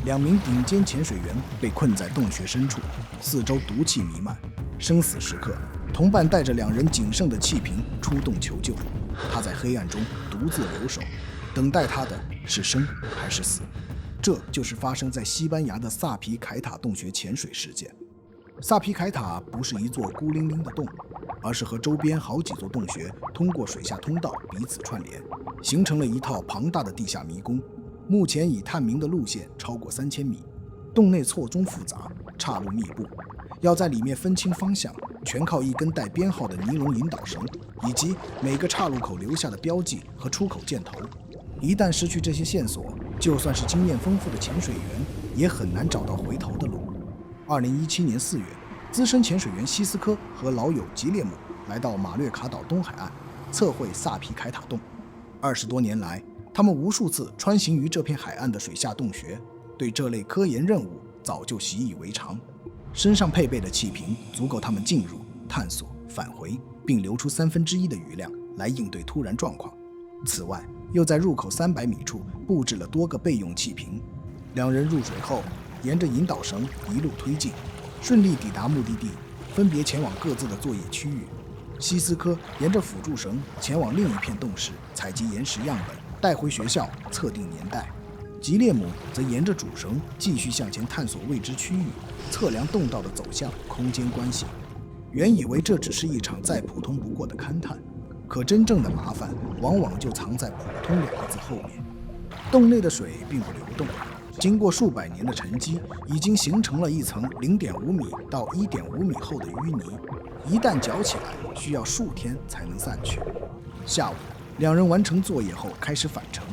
2名顶尖潜水员被困在洞穴深处，四周毒气弥漫。生死时刻，同伴带着2人仅剩的气瓶出动求救。他在黑暗中独自留守，等待他的是生还是死？这就是发生在西班牙的萨皮凯塔洞穴潜水事件。萨皮凯塔不是一座孤零零的洞，而是和周边好几座洞穴通过水下通道彼此串联，形成了一套庞大的地下迷宫。目前已探明的路线超过3000米，洞内错综复杂，岔路密布，要在里面分清方向，全靠一根带编号的尼龙引导绳，以及每个岔路口留下的标记和出口箭头。一旦失去这些线索，就算是经验丰富的潜水员，也很难找到回头的路。2017年4月，资深潜水员西斯科和老友吉列姆来到马略卡岛东海岸，测绘萨皮凯塔洞。20多年来，他们无数次穿行于这片海岸的水下洞穴，对这类科研任务早就习以为常。身上配备的气瓶足够他们进入、探索、返回，并留出1/3的余量来应对突然状况。此外，又在入口300米处布置了多个备用气瓶。2人入水后，沿着引导绳一路推进，顺利抵达目的地，分别前往各自的作业区域。西斯科沿着辅助绳前往另一片洞室，采集岩石样本，带回学校测定年代。吉列姆则沿着主绳继续向前探索未知区域，测量洞道的走向、空间关系。原以为这只是一场再普通不过的勘探，可真正的麻烦往往就藏在普通2个字后面。洞内的水并不流动，经过数百年的沉积，已经形成了一层0.5米到1.5米厚的淤泥，一旦搅起来，需要数天才能散去。下午，2人完成作业后开始返程。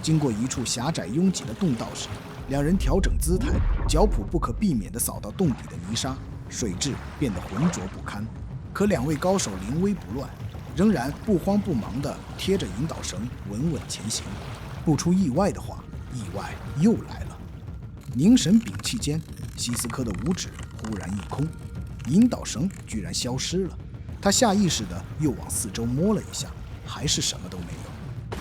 经过一处狭窄拥挤的洞道时，2人调整姿态，脚蹼不可避免地扫到洞底的泥沙，水质变得浑浊不堪。可2位高手临危不乱，仍然不慌不忙地贴着引导绳稳稳前行。不出意外的话，意外又来了。凝神屏气间，西斯科的五指忽然一空，引导绳居然消失了。他下意识地又往四周摸了一下，还是什么都没有。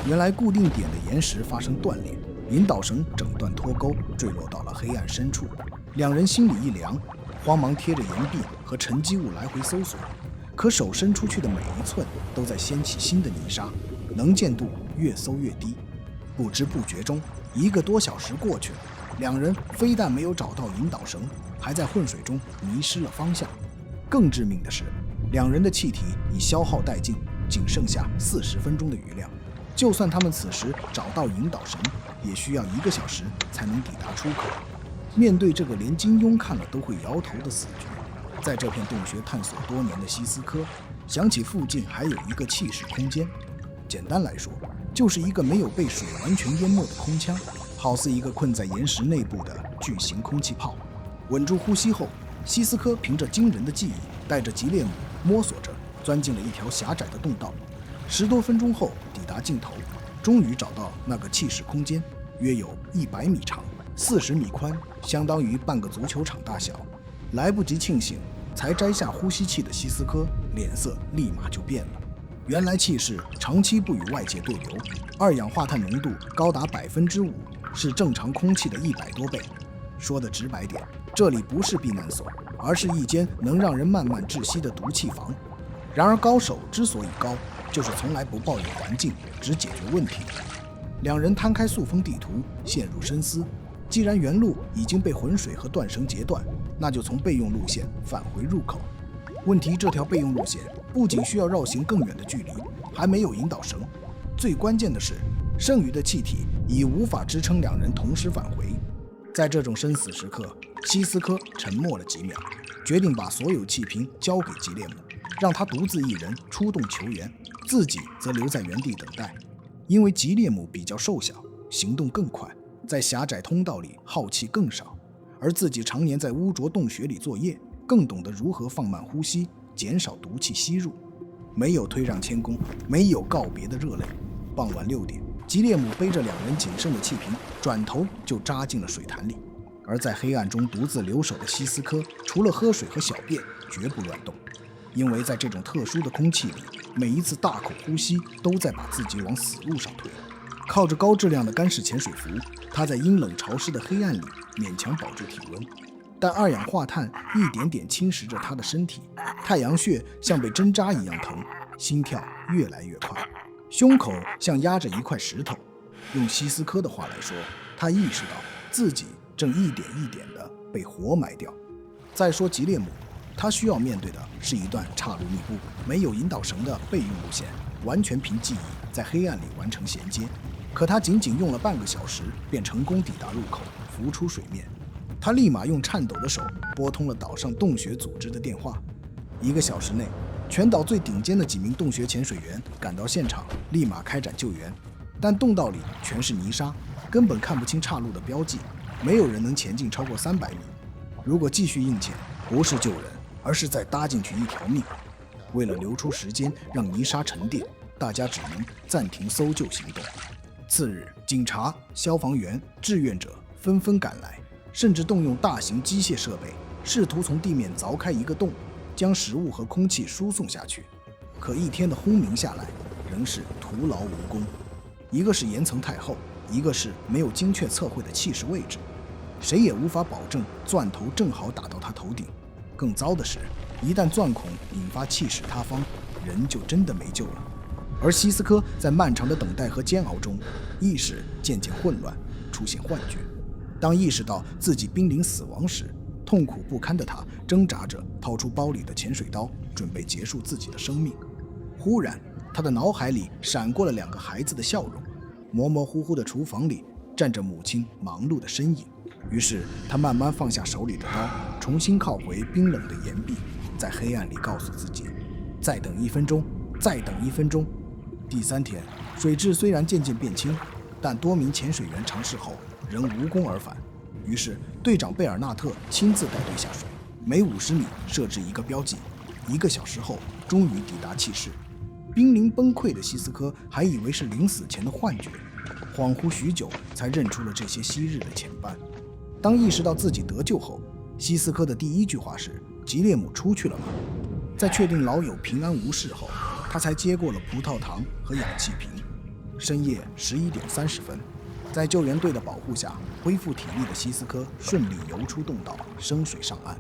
原来固定点的岩石发生断裂，引导绳整段脱钩，坠落到了黑暗深处。2人心里一凉，慌忙贴着岩壁和沉积物来回搜索。可手伸出去的每一寸都在掀起新的泥沙，能见度越搜越低。不知不觉中，1个多小时过去了，2人非但没有找到引导绳，还在混水中迷失了方向。更致命的是，2人的气体已消耗殆尽，仅剩下40分钟的余量。就算他们此时找到引导绳，也需要1个小时才能抵达出口。面对这个连金庸看了都会摇头的死局，在这片洞穴探索多年的西斯科想起附近还有一个气室空间，简单来说，就是一个没有被水完全淹没的空腔，好似一个困在岩石内部的巨型空气炮。稳住呼吸后，西斯科凭着惊人的记忆，带着吉列姆摸索着钻进了一条狭窄的洞道。10多分钟后抵达尽头，终于找到那个气室空间，约有100米长，40米宽，相当于半个足球场大小。来不及庆幸，才摘下呼吸器的西斯科脸色立马就变了。原来气室长期不与外界对流，2氧化碳浓度高达5%，是正常空气的100多倍。说的直白点，这里不是避难所，而是一间能让人慢慢窒息的毒气房。然而高手之所以高，就是从来不抱怨环境，只解决问题。2人摊开塑封地图，陷入深思。既然原路已经被浑水和断绳截断，那就从备用路线返回入口。问题，这条备用路线不仅需要绕行更远的距离，还没有引导绳。最关键的是，剩余的气体已无法支撑2人同时返回。在这种生死时刻，西斯科沉默了几秒，决定把所有气瓶交给吉列姆，让他独自一人出动求援，自己则留在原地等待。因为吉列姆比较瘦小，行动更快，在狭窄通道里耗气更少，而自己常年在污浊洞穴里作业，更懂得如何放慢呼吸，减少毒气吸入。没有推让谦恭，没有告别的热泪。傍晚6点，吉列姆背着2人仅剩的气瓶，转头就扎进了水潭里。而在黑暗中独自留守的西斯科，除了喝水和小便，绝不乱动。因为在这种特殊的空气里，每一次大口呼吸都在把自己往死路上推。靠着高质量的干式潜水服，他在阴冷潮湿的黑暗里勉强保住体温。但二氧化碳一点点侵蚀着他的身体，太阳穴像被针扎一样疼，心跳越来越快，胸口像压着一块石头。用西斯科的话来说，他意识到自己正一点一点地被活埋掉。再说吉列姆，他需要面对的是一段岔路密布、没有引导绳的备用路线，完全凭记忆在黑暗里完成衔接。可他仅仅用了半个小时，便成功抵达入口，浮出水面。他立马用颤抖的手拨通了岛上洞穴组织的电话。1个小时内，全岛最顶尖的几名洞穴潜水员赶到现场，立马开展救援。但洞道里全是泥沙，根本看不清岔路的标记，没有人能前进超过300米。如果继续硬潜，不是救人，而是再搭进去一条命。为了留出时间让泥沙沉淀，大家只能暂停搜救行动。次日，警察、消防员、志愿者纷纷赶来，甚至动用大型机械设备，试图从地面凿开一个洞，将食物和空气输送下去。可一天的轰鸣下来，仍是徒劳无功。一个是岩层太厚，一个是没有精确测绘的气势位置，谁也无法保证钻头正好打到他头顶。更糟的是，一旦钻孔引发气势塌方，人就真的没救了。而西斯科在漫长的等待和煎熬中，意识渐渐混乱，出现幻觉。当意识到自己濒临死亡时，痛苦不堪的他挣扎着掏出包里的潜水刀，准备结束自己的生命。忽然，他的脑海里闪过了2个孩子的笑容，模模糊糊的厨房里站着母亲忙碌的身影。于是他慢慢放下手里的刀，重新靠回冰冷的岩壁，在黑暗里告诉自己：再等1分钟，再等1分钟。第3天，水质虽然渐渐变清，但多名潜水员尝试后仍无功而返。于是队长贝尔纳特亲自带队下水，每50米设置1个标记。1个小时后，终于抵达气室。濒临崩溃的西斯科还以为是临死前的幻觉，恍惚许久才认出了这些昔日的前伴。当意识到自己得救后，西斯科的第1句话是：吉列姆出去了吗？在确定老友平安无事后，他才接过了葡萄糖和氧气瓶。深夜11点30分，在救援队的保护下，恢复体力的西斯科顺利游出洞道，升水上岸。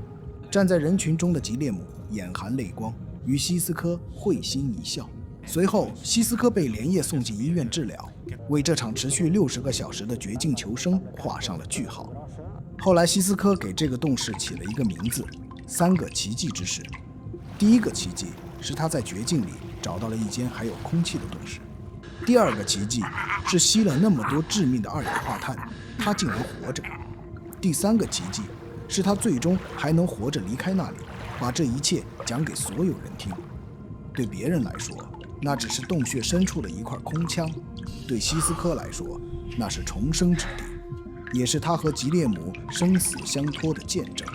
站在人群中的吉列姆眼含泪光，与西斯科会心一笑。随后，西斯科被连夜送进医院治疗，为这场持续60个小时的绝境求生画上了句号。后来，西斯科给这个洞室起了一个名字：3个奇迹之室。第1个奇迹是他在绝境里找到了一间还有空气的洞室。第2个奇迹是吸了那么多致命的二氧化碳，他竟然活着。第3个奇迹是他最终还能活着离开那里，把这一切讲给所有人听。对别人来说，那只是洞穴深处的一块空腔；对西斯科来说，那是重生之地，也是他和吉列姆生死相托的见证。